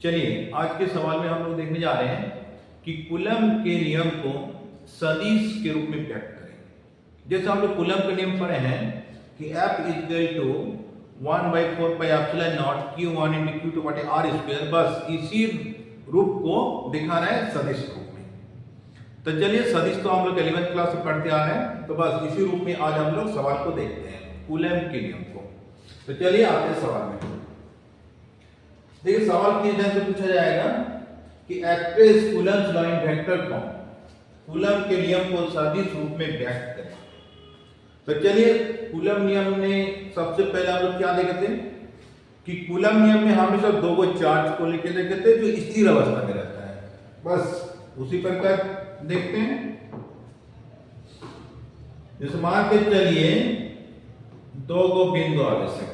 चलिए आज के सवाल में हम लोग देखने जा रहे हैं कि कूलम के नियम को सदिश के रूप में व्यक्त करें। जैसे हम लोग कूलम के नियम पढ़े हैं कि F equal to 1/4πε0 Q1 × Q2 बटे r²। बस इसी रूप को दिखाना है सदिश रूप में। तो चलिए सदिश तो हम लोग 11वीं क्लास से पढ़ते आ रहे हैं, तो बस इसी रूप में आज हम लोग सवाल को देखते हैं, कूलम के नियम को। तो चलिए आते हैं सवाल में। देखिए सवाल किए जाए तो पूछा जाएगा कि express Coulomb's law in vector form, coulomb के नियम को सदिश रूप में व्यक्त करें। तो चलिए कूलम नियम में सबसे पहले हम लोग क्या देखे थे कि कूलम नियम में हमेशा दो गो चार्ज को लेके देखे थे जो स्थिर अवस्था में रहता है। बस उसी प्रकार देखते हैं। जैसे मान के चलिए दो गो बिंदु आवश्यक,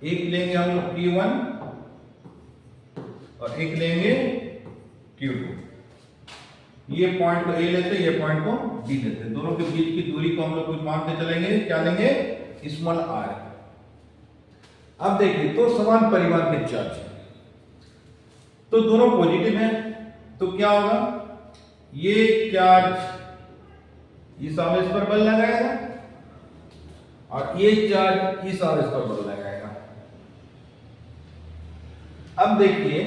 एक लेंगे हम लोग Q1 और एक लेंगे Q2। ये पॉइंट को A लेते हैं, ये पॉइंट को B लेते हैं। दोनों के बीच की दूरी को हम लोग कुछ मान के चलेंगे, क्या लेंगे, स्मॉल r। अब देखिए तो समान परिमाण के चार्ज है, तो दोनों पॉजिटिव हैं, तो क्या होगा, ये चार्ज इस आवेश पर बल लगाएगा और ये चार्ज इस आवेश पर बल लगाएगा। अब देखिए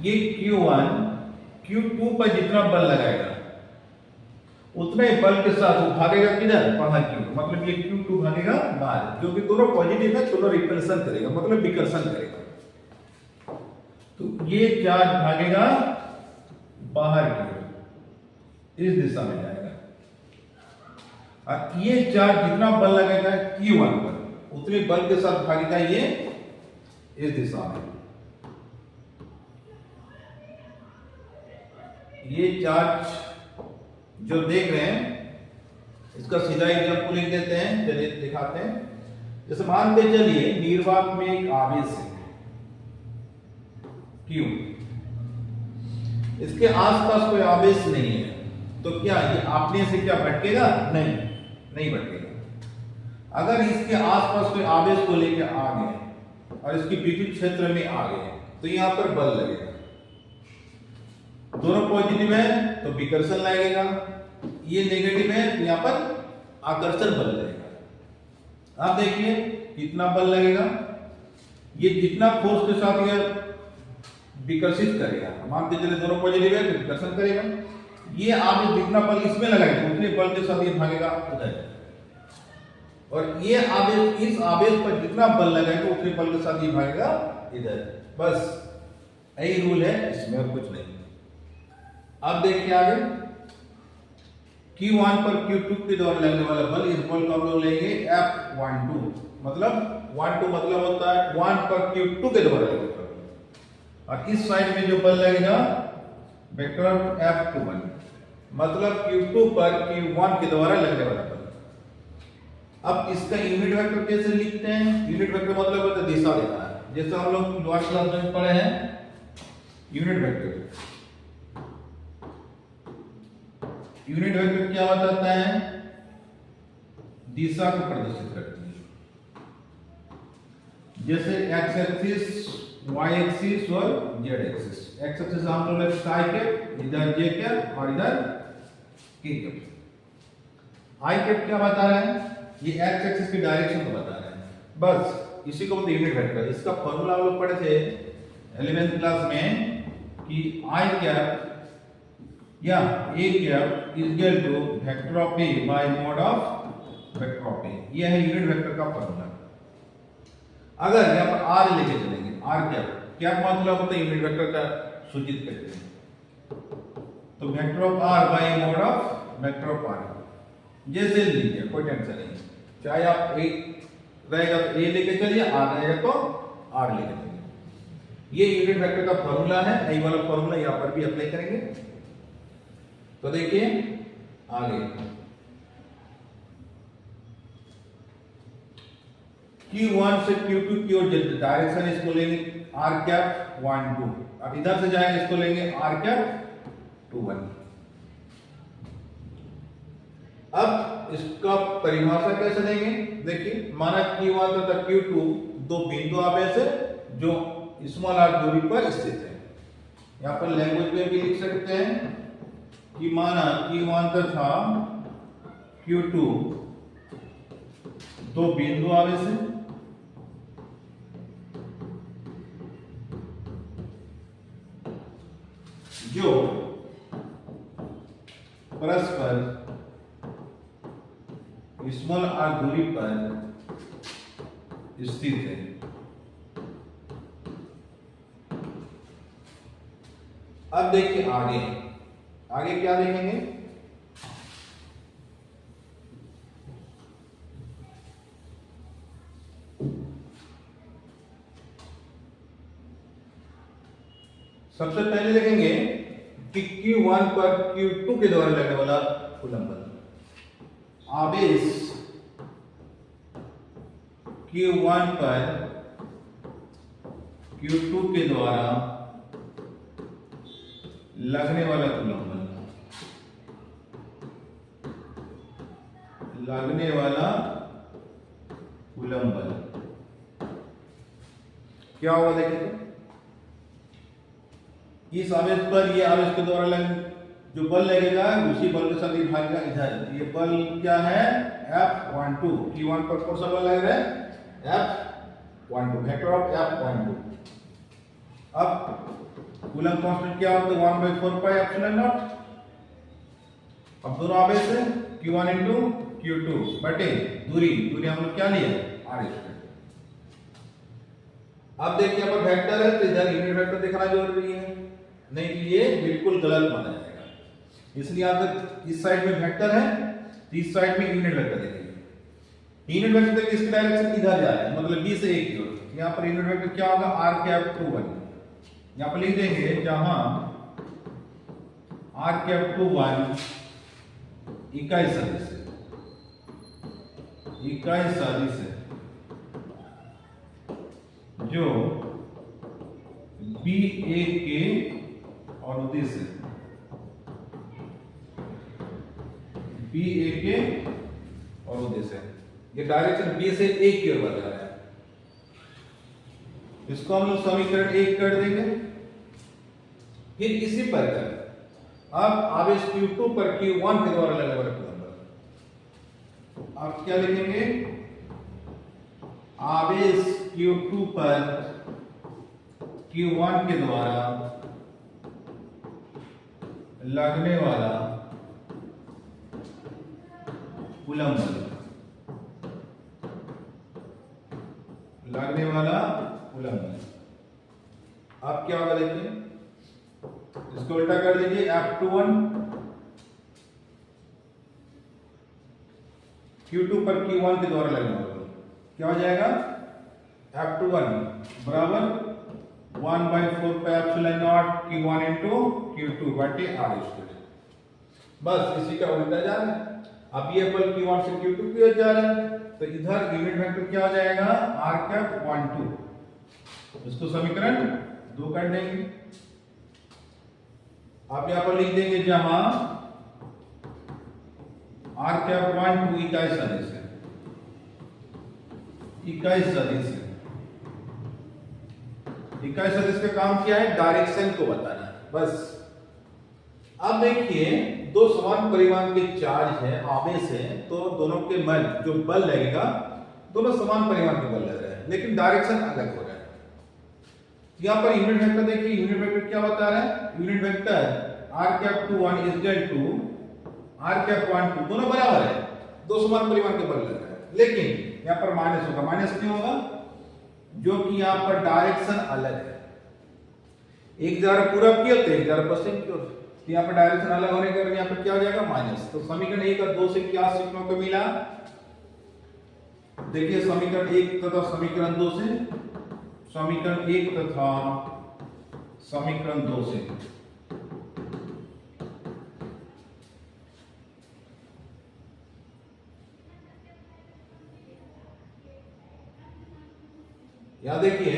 ये Q1 Q2 पर जितना बल लगाएगा उतने बल के साथ वो भागेगा किधर, बाहर की ओर। मतलब ये Q2 भागेगा बाहर, क्योंकि दोनों पॉजिटिव है, दोनों रिपल्सन करेगा, मतलब विकर्षण करेगा। तो ये चार्ज भागेगा बाहर की ओर, इस दिशा में जाएगा, और ये चार्ज जितना बल लगेगा Q1 पर उतने बल के साथ भागेगा ये इस दिशा में। ये चार्ज जो देख रहे हैं इसका सीधा एग्जाम्पल लिख देते हैं, चलिए दिखाते हैं। जैसे मान के चलिए निर्वात में एक आवेश है Q, इसके आसपास कोई आवेश नहीं है, तो क्या ये आपने से क्या भटकेगा, नहीं भटकेगा। अगर इसके आसपास कोई आवेश को लेकर आ गए और इसके विद्युत क्षेत्र में आ गए तो यहां पर बल लगेगा। दोनों पॉजिटिव है तो विकर्षण लगेगा, ये नेगेटिव है तो यहां पर आकर्षण बल लगेगा। अब देखिए कितना बल लगेगा, ये जितना फोर्स के साथ ये विकर्षित करेगा, मान के चले दोनों पॉजिटिव है तो विकर्षण करेगा। ये आवेश जितना बल इसमें लगाएगा उतने बल के साथ ये भागेगा उधर, और ये आवेश इस आवेश पर जितना बल लगाएगा उतने बल के साथ ये भागेगा इधर। बस यही रूल है, इसमें और कुछ नहीं। अब देखिए आगे Q1 पर Q2 के द्वारा लगने वाला बल, इस बल को हम लोग लेंगे F12, मतलब 12 मतलब होता है 1 पर Q2 के द्वारा लगने वाला बल, और इस साइड में जो बल लगेगा वेक्टर F21 मतलब Q2 पर Q1 के द्वारा लगने वाला बल। अब इसका यूनिट वेक्टर कैसे लिखते हैं, यूनिट वेक्टर मतलब होता है दिशा देना है। जैसे हम लोग लोअर क्लास में पढ़े हैं यूनिट वेक्टर, यूनिट वेक्टर क्या बताता है, दिशा को प्रदर्शित करती है। जैसे x एक्सिस, y एक्सिस और z एक्सिस। x एक्सिस हम लोग लेते हैं i कैप, इधर j कैप और इधर k कैप। i कैप क्या बता रहा है, ये x एक्सिस की डायरेक्शन को बता रहा है। बस इसी को बोलते हैं यूनिट वेक्टर। इसका फॉर्मूला हम लोग पढ़े थे 11वीं क्लास में कि i कैप या a cap is equal to vector of a by mod of vector of a। यह है यूनिट वेक्टर का फॉर्मूला। अगर यहां पर r लेके चलेंगे, r क्या मतलब होता है, यूनिट वेक्टर का सूचित करते हैं, तो vector of r bye mod of vector of r। जैसे लीजिए कोई टेंशन नहीं, चाहे आप a रहेगा तो a लेके चलिए, r रहेगा तो r लेके चलिए। ये यूनिट वेक्टर का फॉर्मूला है, यही वाला फॉर्मूला यहां पर भी अप्लाई करेंगे। तो देखिए आगे Q1 से Q2 की ओर डायरेक्शन इसको लेंगे r कैप 1 2, अब इधर से जाएंगे इसको लेंगे r कैप 2 1। अब इसका परिभाषा कैसे देंगे? देखिए माना Q1 तथा Q2 दो बिंदु आवेश है जो स्मॉल r दूरी पर स्थित है। यहाँ पर लैंग्वेज में भी लिख सकते हैं कि माना Q1 तथा Q2 दो बिंदु आवेश है जो परस्पर स्मॉल r दूरी पर स्थित है। अब देखिए आगे आगे क्या देखेंगे? सबसे पहले देखेंगे कि Q1 पर Q2 के द्वारा लगने वाला कूलम्ब बल। आवेश Q1 पर Q2 के द्वारा लगने वाला कूलम्ब बल, लगने वाला कूलम्ब बल क्या होगा? देखिए तो इस आवेश पर ये आवेश के द्वारा जो बल लगेगा उसी बल के साथ भागेगा इधर। ये बल क्या है? F12। Q1 पर कौन सा बल लग रहा है? F12, vector of F12। अब कूलम्ब कांस्टेंट क्या होता है? 1/4 पाई एप्सिलॉन नॉट। अब दोनों आवेश है Q1 इंटू Q2 बटे दूरी हम लोग क्या लिए? r²। अब देखिए यहाँ पर वेक्टर है तो इधर यूनिट वेक्टर दिखाना जरूरी है, नहीं तो ये बिल्कुल गलत माना जाएगा। इसलिए आप इस साइड में वेक्टर है तो इस साइड में यूनिट वेक्टर देखेंगे। यूनिट वेक्टर देखिए इसकी डायरेक्शन इधर जा रहा है, मतलब b से a की ओर। यहाँ पर यूनिट वेक्टर क्या होगा? r⁻²1। यहाँ पर लिख देंगे जहां r⁻²1 इकाई सदिश है, इकाई सदिश है जो BA के और उद्देश्य है, BA के और उद्देश्य है। ये डायरेक्शन B से A की ओर बढ़ रहा है। इसको हम लोग समीकरण 1 कर देंगे। फिर इसी प्रकार अब आवेश Q2 पर Q1 के द्वारा लगने वाला कूलम्ब बल, आप क्या लिखेंगे? आवेश Q2 पर Q1 के द्वारा लगने वाला कूलम्ब बल, लगने वाला कूलम्ब बल। अब क्या होगा? देखिए इसको उल्टा कर दीजिए। F21 Q2 पर Q1 के द्वारा लगने वाला बल क्या हो जाएगा? F21 बराबर 1/4 pi epsilon not Q1 into Q2 बटे r²। बस इसी का उल्टा जा रहा है। अब ये बल Q1 से Q2 की ओर जा रहा है तो इधर यूनिट वेक्टर क्या हो जाएगा? r⁻12। इसको समीकरण 2 कर देंगे। आप यहां पर लिख देंगे जहां r⁻12 इकाई सदिश है, इकाई सदिश है। इकाई सदिश का काम क्या है? डायरेक्शन को बताना है बस। अब देखिए दो समान परिमाण के चार्ज है, आवेश है, तो दोनों के मन जो बल लगेगा दोनों समान परिमाण के बल लग रहे हैं लेकिन डायरेक्शन अलग हो रहा है। यहां पर यूनिट वेक्टर देखिए, यूनिट वेक्टर क्या बता रहा है? Unit vector r⁻²1 is equal to r⁻12 दोनों बराबर है, दो समान परिमाण के बल लग रहे हैं, लेकिन यहां पर माइनस होगा। माइनस क्यों होगा? जो कि यहां पर डायरेक्शन अलग है, एक जा रहा पूरब की ओर, एक जा रहा पश्चिम की ओर। तो यहाँ पर डायरेक्शन अलग होने के कारण यहाँ पर क्या हो जाएगा? माइनस। तो समीकरण 1 और 2 से क्या सीखने को मिला? देखिए समीकरण 1 तथा समीकरण 2 से, समीकरण 1 तथा समीकरण 2 से यहां देखिए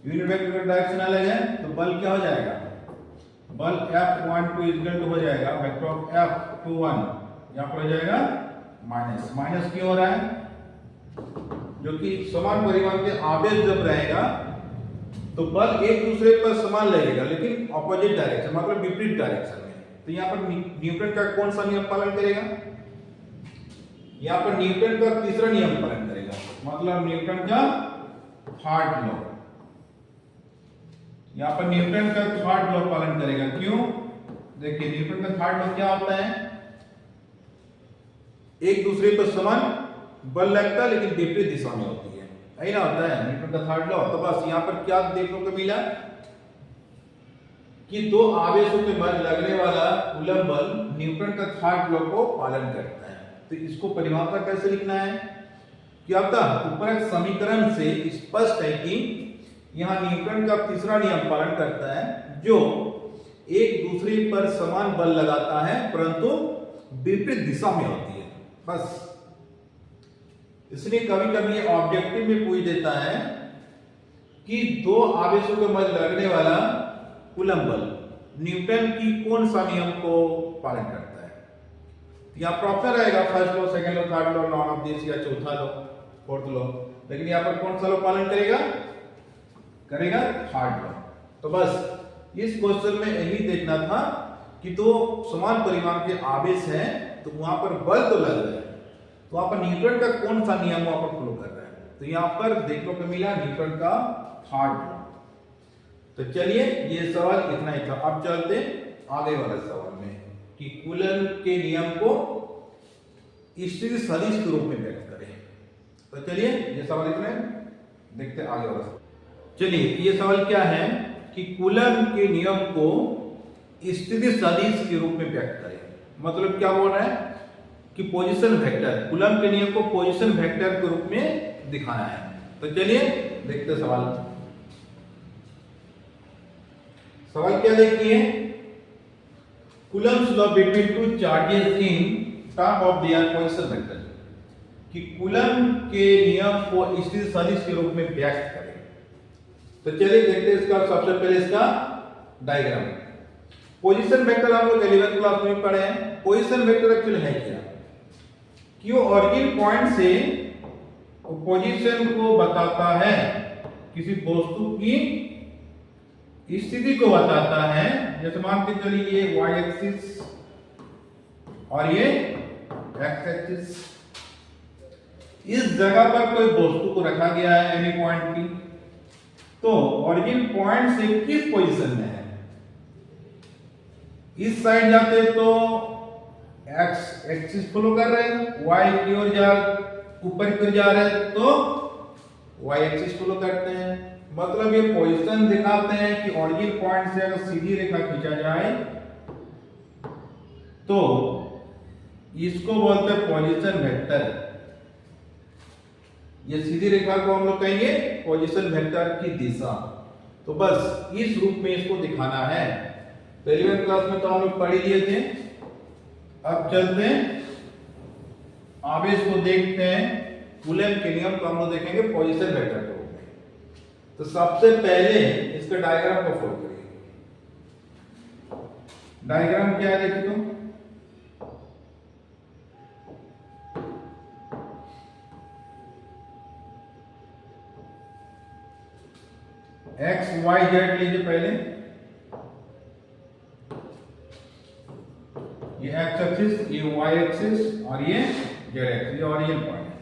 यूनिट वेक्टर का डायरेक्शन अलग है तो बल क्या हो जाएगा? बल F12 इक्वल टू हो जाएगा वेक्टर ऑफ F21 यहाँ पर हो जाएगा माइनस। माइनस क्यों हो रहा है? जो कि समान परिमाण के आवेश जब रहेगा तो बल एक दूसरे पर समान लगेगा लेकिन ऑपोजिट डायरेक्शन, मतलब विपरीत डायरेक्शन में। तो यहाँ पर न्यूटन का कौन सा नियम पालन करेगा? यहाँ पर न्यूटन का तीसरा नियम पालन करेगा, मतलब न्यूटन का थर्ड लॉ। यहाँ पर न्यूटन का थर्ड लॉ पालन करेगा। क्यों? देखिए न्यूटन का थर्ड लॉ क्या होता है? एक दूसरे पर समान बल लगता है लेकिन विपरीत दिशा में होती है, यही ना होता है न्यूटन का थर्ड लॉ। तो बस यहाँ पर क्या देखने को मिला कि दो आवेशों के मध्य लगने वाला कूलम बल न्यूटन का थर्ड लॉ को पालन करता है। तो इसको परिभाषा कैसे लिखना है? क्या होता है? ऊपर समीकरण से स्पष्ट है कि यहाँ न्यूटन का तीसरा नियम पालन करता है, जो एक दूसरे पर समान बल लगाता है परंतु विपरीत दिशा में होती है। बस इसलिए कभी कभी ऑब्जेक्टिव में पूछ देता है कि दो आवेशों के मध्य लगने वाला कूलम बल न्यूटन की कौन सा नियम को पालन करता है। तो यहाँ प्रॉपर रहेगा first law, second law, third law, none of this, या चौथा लॉ, फोर्थ लॉ, लेकिन यहाँ पर कौन सा लॉ पालन करेगा? करेगा थर्ड लॉ। तो बस इस क्वेश्चन में यही देखना था कि दो समान परिमाण के आवेश हैं तो वहां पर बल तो लग रहा है, तो वहां पर न्यूटन का कौन सा नियम वहां पर फॉलो कर रहा है। तो यहाँ पर देखने को मिला न्यूटन का थर्ड लॉ। तो चलिए ये सवाल इतना ही था। अब चलते आगे वाले सवाल में कि कूलम के नियम को स्थिति सदिश के रूप में व्यक्त करें। तो चलिए ये सवाल इतने, देखते आगे वाला सवाल। चलिए ये सवाल क्या है कि कूलम के नियम को स्थिति सदिश के रूप में व्यक्त करें। मतलब क्या बोल रहा है कि पोजीशन वेक्टर, कूलम के नियम को पोजीशन वेक्टर के रूप में दिखाना है। तो चलिए देखते सवाल। सवाल क्या देखिए, Coulomb's law between two charges in term of their position vector, कि कूलम के नियम को स्थिति सदिश के रूप में व्यक्त करें। तो चलिए देखते हैं इसका सबसे पहले इसका डायग्राम। पोजीशन वेक्टर हम लोग 11th क्लास में पढ़े हैं। पोजीशन वेक्टर एक्चुअली है क्या कि वो ऑरिजिन पॉइंट से पोजीशन को बताता है, किसी वस्तु की स्थिति को बताता है। जैसे मान के चलिए ये y एक्सिस और ये x एक्सिस, इस जगह पर कोई वस्तु को रखा गया है एनी पॉइंट की, तो ऑरिजिन पॉइंट से किस पोजीशन में है? इस साइड जाते तो x एक्सिस फॉलो कर रहे हैं, y की ओर जा ऊपर की ओर जा रहे हैं तो y एक्सिस फॉलो करते हैं। मतलब ये पोजीशन दिखाते हैं कि ऑरिजिन पॉइंट से अगर सीधी रेखा खींचा जाए तो इसको बोलते हैं पोजीशन वेक्टर। ये सीधी रेखा को हम लोग कहेंगे पोजीशन वेक्टर की दिशा। तो बस इस रूप में इसको दिखाना है। तो 11th क्लास में तो हम लोग पढ़ ही लिए थे। अब चलते हैं आवेश को देखते हैं। कूलम के नियम को हम लोग देखेंगे पोजीशन वेक्टर के रूप में। तो सबसे पहले इसका डायग्राम को फॉलो करिए। डायग्राम क्या है देखिए, तो एक्स वाई जेड लीजिए पहले। ये एक्स एक्सिस, ये वाई एक्सिस और ये जेड एक्सिस, ये ऑरिजिन पॉइंट है।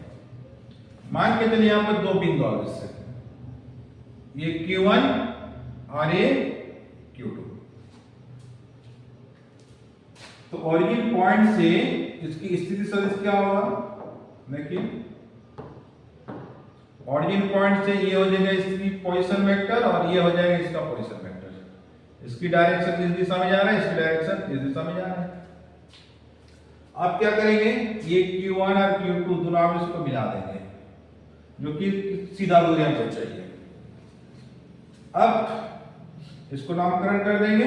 मान के चलिए यहां पर दो बिंदु आवेश है, ये Q1 और ये Q2। तो ऑरिजिन पॉइंट से इसकी स्थिति सदिश क्या होगा? देखिए ऑरिजिन पॉइंट से ये हो जाएगा इसकी पोजीशन वेक्टर और ये हो जाएगा इसका पोजीशन वेक्टर। इसकी डायरेक्शन इस दिशा में जा रहा है, इसकी डायरेक्शन इस दिशा में जा रहा है। अब क्या करेंगे, ये Q1 और Q2 दोनों आवेश को मिला देंगे जो कि सीधा दूरी हमको चाहिए। अब इसको नामकरण कर देंगे,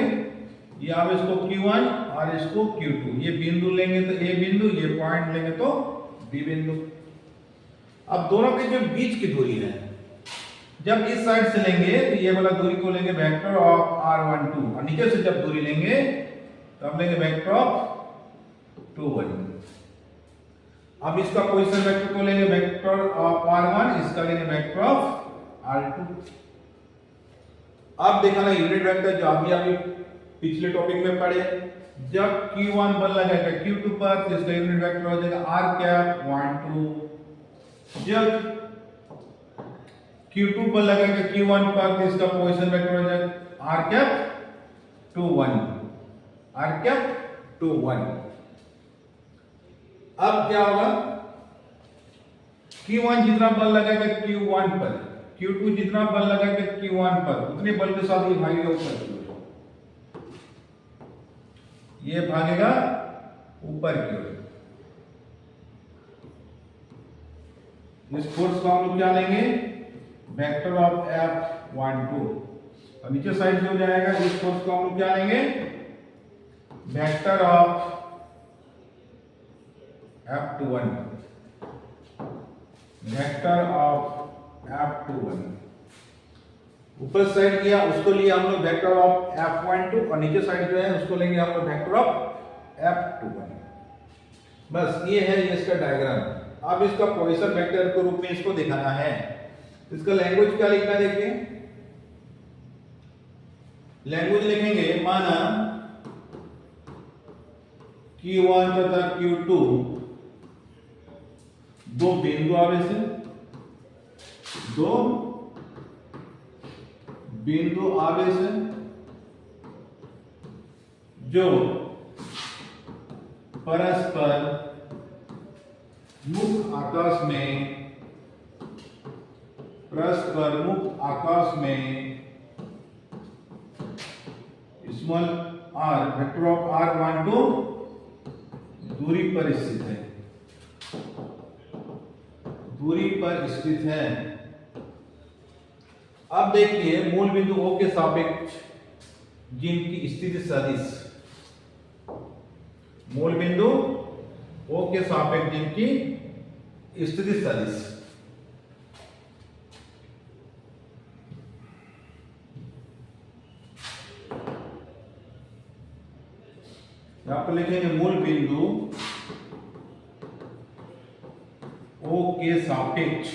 ये आवेश को Q1 और इसको Q2। ये बिंदु लेंगे तो A बिंदु, ये पॉइंट लेंगे तो B बिंदु। अब दोनों के जो बीच की दूरी है, जब इस साइड से लेंगे तो ये वाला दूरी को लेंगे वेक्टर ऑफ r12 और नीचे से जब दूरी लेंगे तो हम लेंगे वेक्टर ऑफ 2 1। अब इसका पोजीशन वेक्टर को लेंगे वेक्टर ऑफ r1, इसका लेंगे वेक्टर ऑफ r2। अब देखा ना यूनिट वेक्टर जो अभी पिछले टॉपिक में पढ़े, जब q1 बल लगाएगा q2 पर तो इसका यूनिट वेक्टर हो जाएगा r कैप 1 2। जब q2 बल लगाएगा q1 पर तो इसका पोजीशन वेक्टर हो जाएगा r कैप 2 1, r कैप 2 1। अब क्या होगा, q1 जितना बल लगाएगा q1 पर, q2 जितना बल लगाएगा q1 पर, उतने बल के साथ ये भागेगा ऊपर की ओर, ये भागेगा ऊपर की ओर। इस फोर्स को हम लोग क्या लेंगे, वेक्टर ऑफ F1 2, और नीचे साइड जो जाएगा इस फोर्स को हम लोग क्या लेंगे, vector of F21, vector of F21। ऊपर साइड किया उसको लिए हम लोग वेक्टर ऑफ F12, और नीचे साइड जो है उसको लेंगे हम लोग वेक्टर ऑफ F21। बस ये है ये इसका डायग्राम। अब इसका पोजीशन वेक्टर के रूप में इसको दिखाना है। इसका लैंग्वेज क्या लिखना है, देखिए लैंग्वेज लिखेंगे, माना Q1 तथा Q2 दो बिंदु आवेश है, दो बिंदु आवेश है जो परस्पर मुक्त आकाश में small r vector of r12 दूरी पर स्थित है, दूरी पर स्थित है। अब देखिए मूल बिंदु O के सापेक्ष जिनकी स्थिति सदिश, मूल बिंदु O के सापेक्ष जिनकी स्थिति सदिश, यहां पर लिखेंगे मूल बिंदु O के सापेक्ष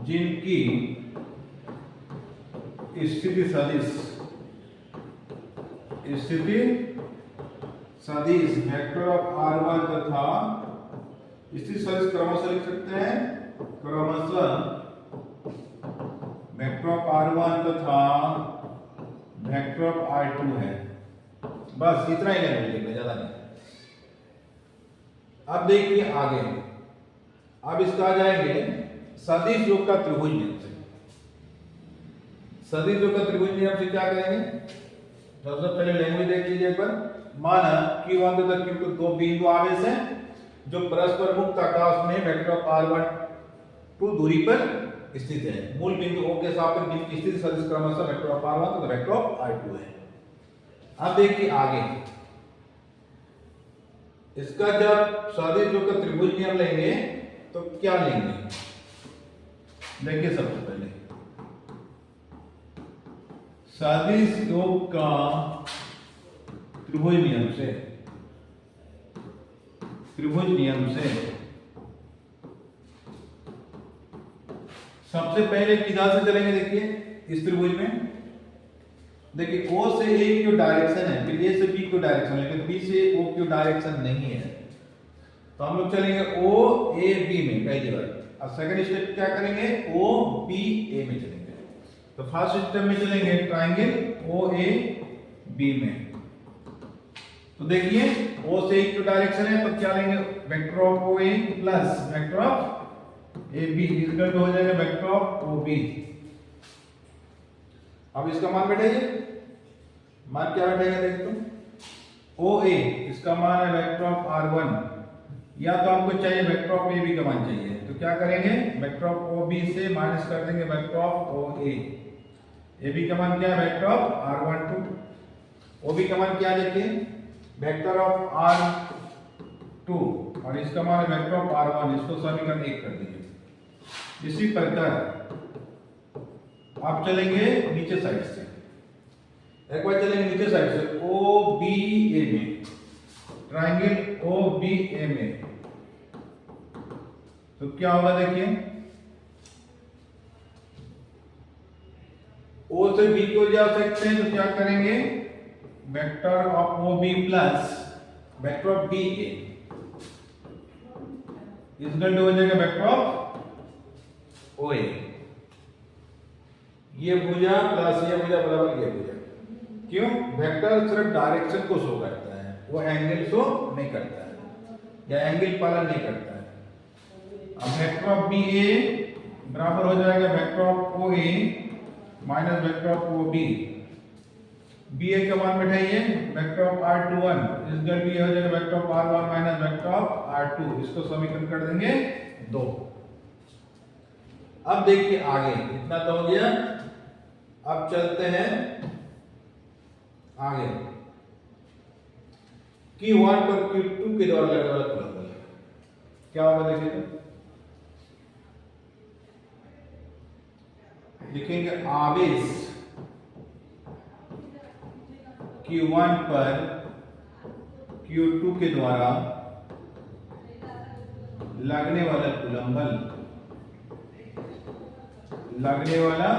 जिनकी स्थिति सदिश वेक्टर ऑफ r1 तथा स्थिति सदिश क्रमशः लिख सकते हैं, क्रमशः वेक्टर ऑफ r1 तथा वेक्टर ऑफ r2 है। बस इतना ही लैंग्वेज लिखना, ज्यादा नहीं। अब देखिए आगे, अब इसका आ जाएंगे सदिश योग का त्रिभुज नियम से। सदिश योग का त्रिभुज नियम से क्या करेंगे, सबसे पहले लैंग्वेज देख लीजिए पर, माना Q1 तथा Q2 दो बिंदु आवेश हैं जो परस्पर मुक्त आकाश में वेक्टर ऑफ r12 दूरी पर स्थित है। मूल बिंदु O के सापेक्ष जिनकी स्थिति सदिश क्रमशः वेक्टर ऑफ r1 तथा वेक्टर ऑफ r2 है। अब देखिए आगे, इसका जब सदिश योग का त्रिभुज नियम लेंगे तो क्या लेंगे, देखिए सबसे पहले सदिश योग का त्रिभुज नियम से सबसे पहले किधर से चलेंगे, देखिए इस त्रिभुज में देखिए O से A की डायरेक्शन है, फिर A से B की डायरेक्शन, लेकिन B से O की डायरेक्शन नहीं है, तो हम लोग चलेंगे O A B में पहली बार। अब सेकंड स्टेप क्या करेंगे, O B A में चलेंगे। तो फर्स्ट स्टेप में चलेंगे ट्रायंगल O A B में। तो देखिए O से A की डायरेक्शन है तो क्या लेंगे, vector of O A plus vector of A B equal to हो जाएगा वेक्टर ऑफ O B। अब इसका मान बैठाइए, मान क्या बैठेगा देखो, OA इसका मान है वेक्टर ऑफ r1, या तो हमको चाहिए वेक्टर ऑफ AB का मान चाहिए, तो क्या करेंगे, वेक्टर ऑफ OB से माइनस कर देंगे वेक्टर ऑफ OA। AB का मान क्या है, वेक्टर ऑफ r12, OB का मान क्या है देखिए, वेक्टर ऑफ r2, और इसका मान है वेक्टर ऑफ r1, इसको समीकरण 1 कर दीजिए। इसी प्रकार आप चलेंगे नीचे साइड से, एक बार चलेंगे नीचे साइड से, ओ बी ए में, ट्राइंगल ओ बी ए में, तो क्या होगा देखिए, ओ से बी को जा सकते हैं तो क्या करेंगे, vector of O B plus vector of B A equal to हो जाएगा वेक्टर ऑफ ओ ए। ये भुजा प्लस ये भुजा बराबर ये भुजा। क्यों? वेक्टर सिर्फ डायरेक्शन को शो करता है, वो एंगल शो नहीं करता है या एंगल पालन नहीं करता है। अब वेक्टर ऑफ बी ए बराबर हो जाएगा vector of O A minus vector of O B. B A का मान बैठाइए, vector of R21 equal to ये हो जाएगा vector of R1 minus vector of R2। इसको समीकरण कर देंगे 2। अब देखिए आगे, इतना तो हो गया। अब चलते हैं आगे, Q1 पर Q2 के द्वारा लगने वाला कुल बल क्या होगा देखिए, लिखेंगे आवेश Q1 पर Q2 के द्वारा लगने वाला कूलम्ब बल, लगने वाला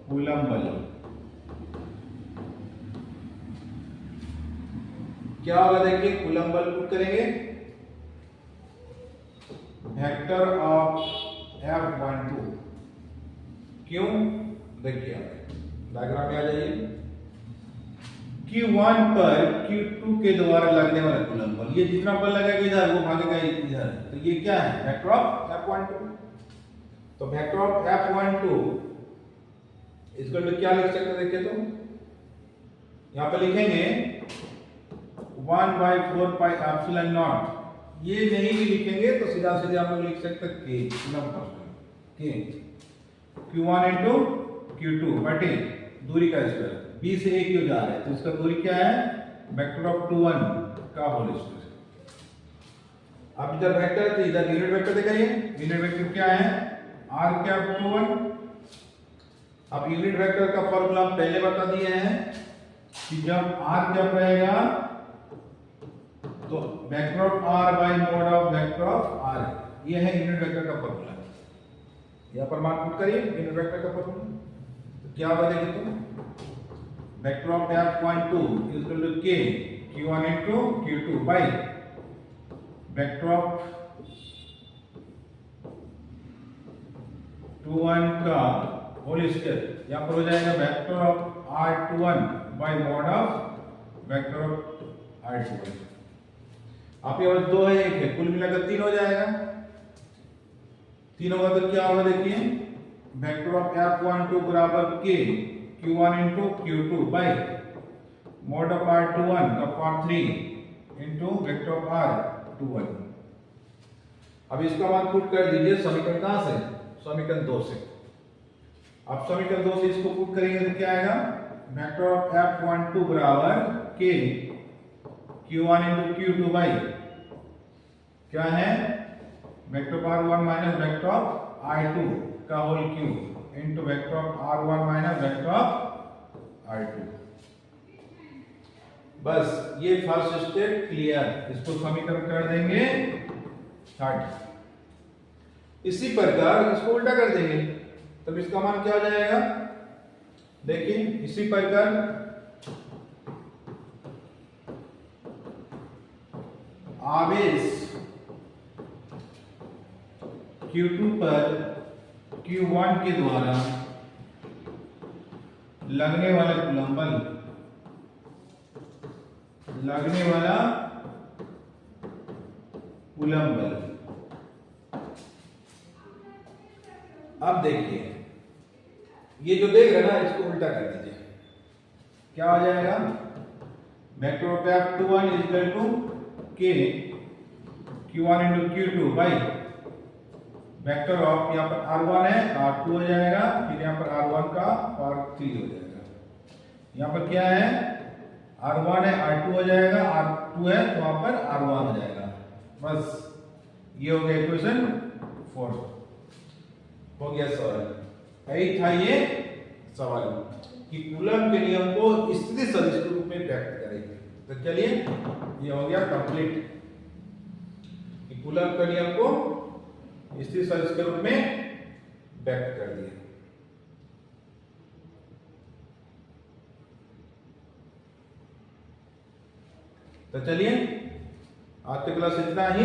कूलम्ब बल क्या होगा देखिए, कूलम्ब बल पुट करेंगे वेक्टर ऑफ F12। क्यों? देखिए डायग्राम में आ जाइए, Q1 पर Q2 के द्वारा लगने वाला कूलम्ब बल, ये जितना बल लगेगा इधर वो भागेगा इधर, तो ये क्या है, वेक्टर ऑफ F12। तो वेक्टर ऑफ F12 इसको क्या लिख सकते हैं देखिए, तो यहां पे लिखेंगे 1/4 पाई एप्सिलॉन नॉट। ये नहीं भी लिखेंगे तो सीधा सीधा हम लोग लिख सकते हैं K कूलम्ब के, Q1 into Q2 बटे दूरी का स्क्वायर, B से A क्यों जा रहा है तो इसका दूरी क्या है, वेक्टर ऑफ 21 का होल स्क्वायर। अब इधर वेक्टर तो इधर यूनिट वेक्टर दिखाइए, यूनिट वेक्टर क्या है, r कैप 21। अब यूनिट वेक्टर का फॉर्मूला पहले बता दिए हैं कि जब r जब रहेगा तो vector of r by mod of vector of r, ये है यूनिट वेक्टर का फॉर्मूला। यहां पर मान पुट करिए यूनिट वेक्टर का फॉर्मूला, तो क्या होगा देखिए, तो vector of F12 equal to K Q1 into Q2 by vector of 21 का होल स्क्वायर। यहां पर हो जाएगा vector of R21 by mod of vector of R21। आपके पास 2 है 1 है, कुल मिलाकर 3 हो जाएगा। 3 होगा तो क्या होगा देखिए, वेक्टर ऑफ F12 बराबर K Q1 into Q2 bye mod of R21 का power 3 into vector of R21। अब इसका मान पुट कर दीजिए समीकरण कहां से, समीकरण 2 से। अब समीकरण 2 से इसको पुट करेंगे तो क्या आएगा, वेक्टर ऑफ F12 बराबर K Q1 into Q2 बाय क्या है, vector of R1 minus vector of R2 का whole cube into vector of R1 minus vector of R2। बस ये फर्स्ट स्टेप क्लियर, इसको समीकरण कर देंगे 30। इसी प्रकार इसको उल्टा कर देंगे तब इसका मान क्या हो जाएगा, देखिए इसी प्रकार आवेश Q2 पर Q1 के द्वारा लगने वाला कूलम्ब बल, लगने वाला कूलम्ब बल। अब देखिए ये जो देख रहे हैं ना, इसको उल्टा कर दीजिए, क्या हो जाएगा, vector of F21 equal to K Q1 into Q2 by vector of, यहाँ पर R1 है R2 हो जाएगा, फिर यहाँ पर R1 का पावर 3 हो जाएगा। यहाँ पर क्या है, R1 है R2 हो जाएगा, R2 है तो वहां पर R1 हो जाएगा। बस ये हो गया इक्वेशन 4, हो गया सवाल। यही था ये सवाल। कि कूलम के नियम को स्थिति सदिश के रूप में व्यक्त करेंगे। तो चलिए ये हो गया कंप्लीट कि कूलम के नियम को स्थिति सदिश के रूप में व्यक्त कर दिया। तो चलिए आज के क्लास इतना ही,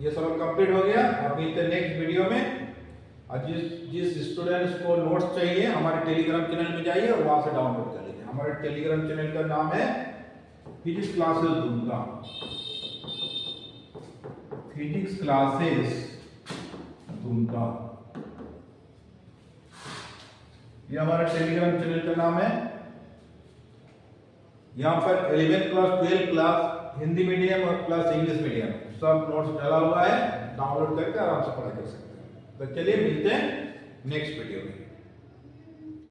ये सब कंप्लीट हो गया। अब मिलते नेक्स्ट वीडियो में। और जिस स्टूडेंट्स को नोट्स चाहिए हमारे टेलीग्राम चैनल में जाइए और वहां से डाउनलोड कर लीजिए। हमारे टेलीग्राम चैनल का नाम है physics classes Dumka, physics classes Dumka, ये हमारा टेलीग्राम चैनल का नाम है। यहाँ पर 11th class 12th class Hindi medium और प्लस इंग्लिश मीडियम सब नोट्स डाला हुआ है, डाउनलोड करके आराम से पढ़ाई कर सकते हैं। तो चलिए मिलते हैं नेक्स्ट वीडियो में।